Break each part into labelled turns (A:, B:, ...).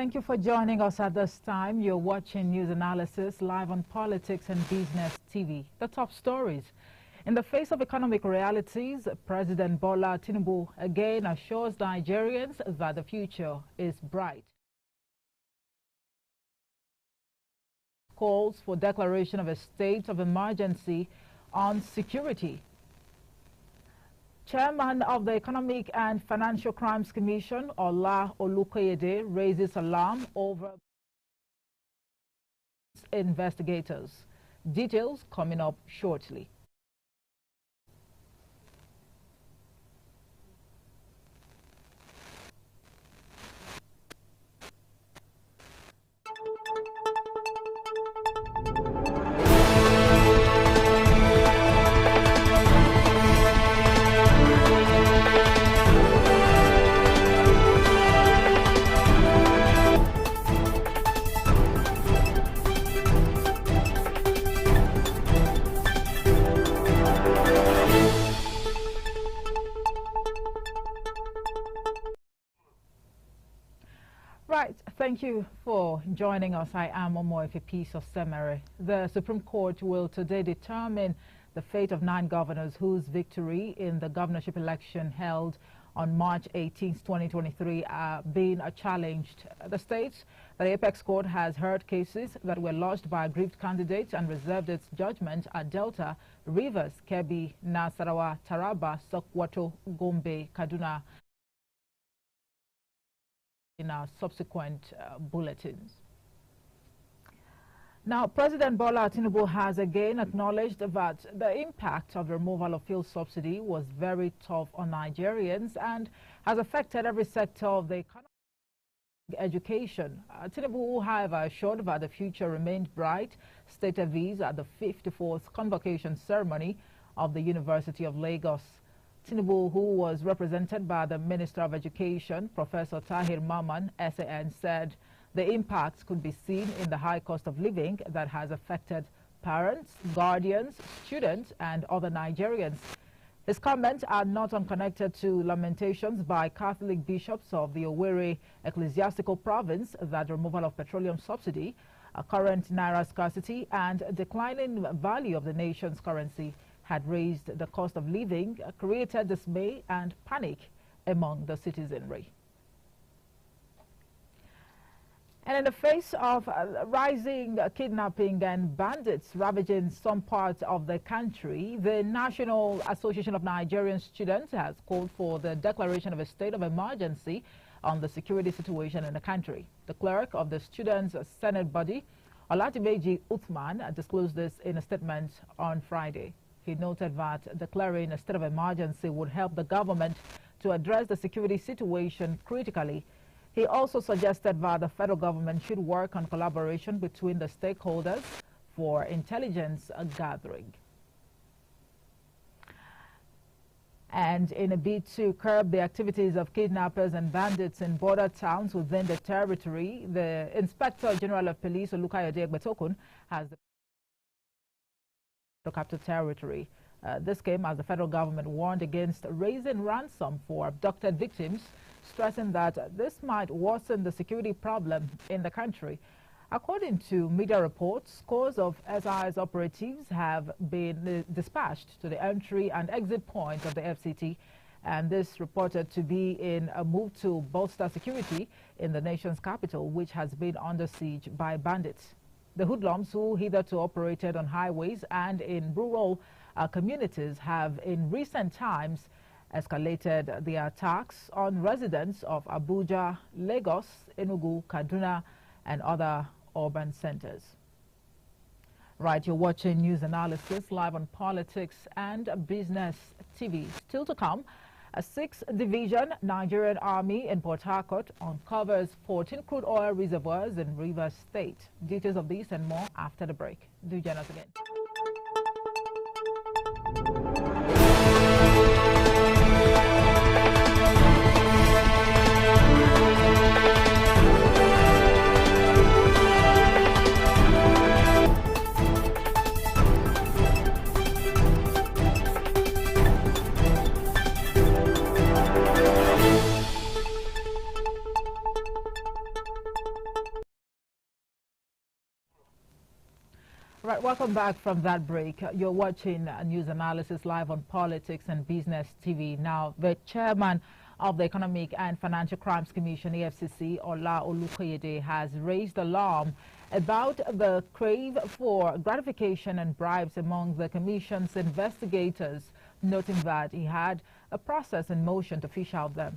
A: Thank you for joining us at this time. You're watching news analysis live on Politics and Business TV. The top stories. In the face of economic realities, President Bola Tinubu again assures Nigerians that the future is bright. Calls for declaration of a state of emergency on security. Chairman of the Economic and Financial Crimes Commission, Ola Olukoyede, raises alarm over investigators. Details coming up shortly. Right, thank you for joining us. I am Omoife Peace of Semere. The Supreme Court will today determine the fate of 9 governors whose victory in the governorship election held on March 18, 2023 are being challenged. The states that the Apex Court has heard cases that were lodged by aggrieved candidates and reserved its judgment at Delta, Rivers, Kebbi, Nasarawa, Taraba, Sokoto, Gombe, Kaduna, in our subsequent bulletins. Now, President Bola Tinubu has again acknowledged that the impact of the removal of fuel subsidy was very tough on Nigerians and has affected every sector of the economy. Education. Tinubu, however, assured that the future remained bright, stated this at the 54th convocation ceremony of the University of Lagos. Tinubu, who was represented by the Minister of Education, Professor Tahir Maman, SAN, said the impacts could be seen in the high cost of living that has affected parents, guardians, students, and other Nigerians. His comments are not unconnected to lamentations by Catholic bishops of the Owerri Ecclesiastical Province that the removal of petroleum subsidy, current naira scarcity, and declining value of the nation's currency had raised the cost of living, created dismay and panic among the citizenry. And in the face of rising kidnapping and bandits ravaging some parts of the country, the National Association of Nigerian Students has called for the declaration of a state of emergency on the security situation in the country. The clerk of the Students' Senate body, Oladimeji Uthman, disclosed this in a statement on Friday. He noted that declaring a state of emergency would help the government to address the security situation critically. He also suggested that the federal government should work on collaboration between the stakeholders for intelligence gathering. And in a bid to curb the activities of kidnappers and bandits in border towns within the territory, the Inspector General of Police, Olukayode Egbetokun, has the capital territory. This came as the federal government warned against raising ransom for abducted victims, stressing that this might worsen the security problem in the country. According to media reports, scores of SIS operatives have been dispatched to the entry and exit point of the FCT, and this reported to be in a move to bolster security in the nation's capital, which has been under siege by bandits. The hoodlums, who hitherto operated on highways and in rural communities, have in recent times escalated the attacks on residents of Abuja, Lagos, Enugu, Kaduna, and other urban centers. Right, you're watching news analysis live on Politics and Business TV. Still to come, a 6th Division Nigerian Army in Port Harcourt uncovers 14 crude oil reservoirs in Rivers State. Details of this and more after the break. Do join us again. Right, welcome back from that break. You're watching News Analysis live on Politics and Business TV. Now, the chairman of the Economic and Financial Crimes Commission, EFCC, Ola Olukoyede, has raised alarm about the crave for gratification and bribes among the Commission's investigators, noting that he had a process in motion to fish them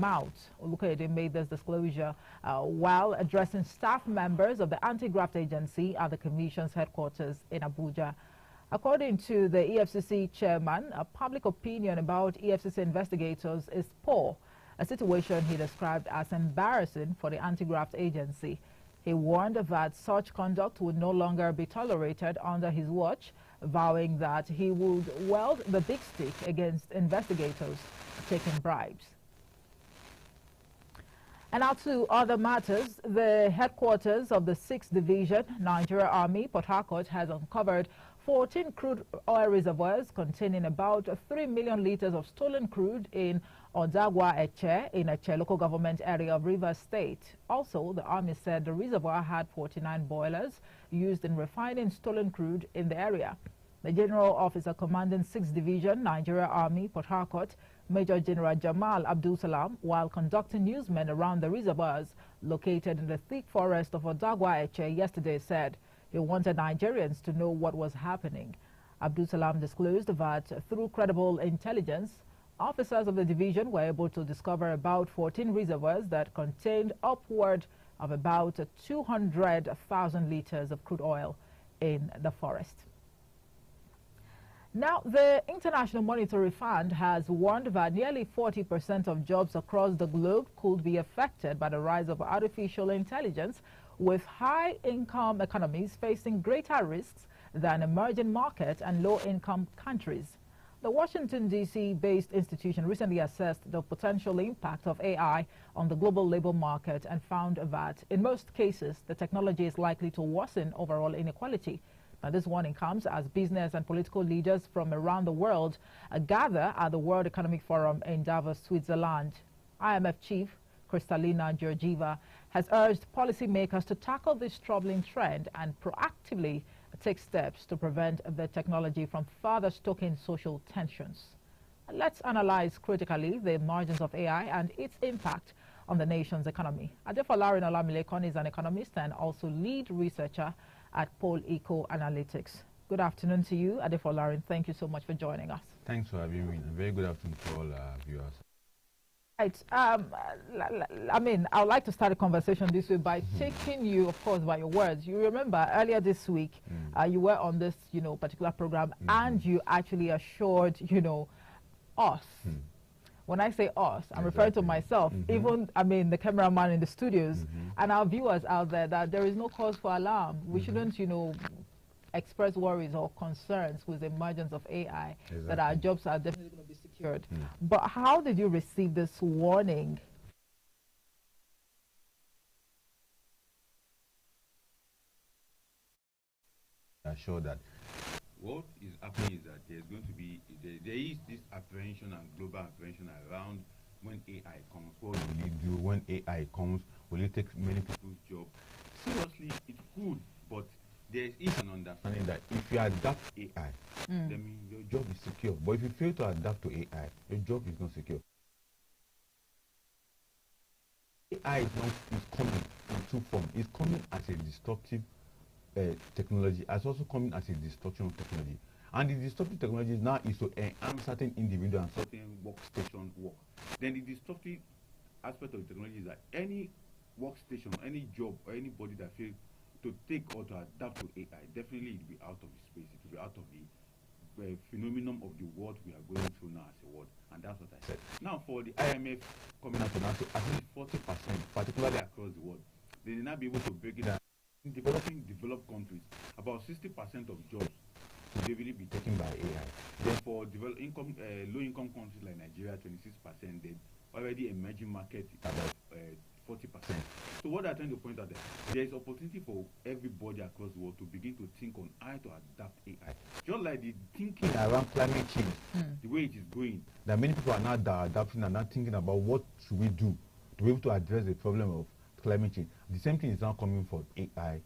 A: out. Olukoyede made this disclosure while addressing staff members of the anti-graft agency at the Commission's headquarters in Abuja. According to the EFCC chairman, public opinion about EFCC investigators is poor, a situation he described as embarrassing for the anti-graft agency. He warned that such conduct would no longer be tolerated under his watch, vowing that he would wield the big stick against investigators taking bribes. And now to other matters. The headquarters of the 6th Division, Nigeria Army, Port Harcourt, has uncovered 14 crude oil reservoirs containing about 3 million liters of stolen crude in Odagwa Eche, in Eche local government area of Rivers State. Also, the Army said the reservoir had 49 boilers used in refining stolen crude in the area. The General Officer commanding 6th Division, Nigeria Army, Port Harcourt, Major General Jamal Abdul Salam, while conducting newsmen around the reservoirs located in the thick forest of Odagwa Eche yesterday, said he wanted Nigerians to know what was happening. Abdul Salam disclosed that through credible intelligence, officers of the division were able to discover about 14 reservoirs that contained upward of about 200,000 liters of crude oil in the forest. Now, the International Monetary Fund has warned that nearly 40% of jobs across the globe could be affected by the rise of artificial intelligence, with high-income economies facing greater risks than emerging market and low-income countries. The Washington, D.C.-based institution recently assessed the potential impact of AI on the global labor market and found that, in most cases, the technology is likely to worsen overall inequality. Now, this warning comes as business and political leaders from around the world gather at the World Economic Forum in Davos, Switzerland. IMF chief Kristalina Georgieva has urged policymakers to tackle this troubling trend and proactively take steps to prevent the technology from further stoking social tensions. Let's analyze critically the emergence of AI and its impact on the nation's economy. Adefolarin Olamilekon is an economist and also lead researcher at Pol-Eco Analytics. Good afternoon to you, Adefolarin. Thank you so much for joining us.
B: Thanks for having me. A very good afternoon to all viewers.
A: Right. I mean, I would like to start a conversation this way by taking you, of course, by your words. You remember earlier this week, you were on this, particular program, and you actually assured, us. When I say us, I'm referring to myself, even, the cameraman in the studios, and our viewers out there, that there is no cause for alarm. We shouldn't, express worries or concerns with the emergence of AI, that our jobs are definitely going to be secured. But how did you receive this warning?
B: I'm sure that what is happening is that there's going to be, there is this apprehension and global apprehension around when AI comes. What will it do when AI comes? Will it take many people's jobs? Seriously, it could, but there is an understanding that if you adapt AI, then your job is secure. But if you fail to adapt to AI, your job is not secure. AI is coming in two forms. It's coming as a disruptive technology, as also coming as a destruction of technology. And the disruptive technology now is to enhance certain individual and certain workstation work. Then the disruptive aspect of the technology is that any workstation, any job, or anybody that fails to take or to adapt to AI, definitely it will be out of the space. It will be out of the phenomenon of the world we are going through now as a world. And that's what I said. Now, for the IMF coming out to now, at least 40%, particularly across the world, they will not be able to break it down. In developed countries, about 60% of jobs will definitely be taken by AI. Then for low-income countries like Nigeria, 26%, then already emerging market about 40%. So what I'm trying to point out there is opportunity for everybody across the world to begin to think on how to adapt AI. Just like the thinking around climate change, the way it is going, that many people are now adapting and now thinking about what should we do to be able to address the problem of climate change. The same thing is now coming for AI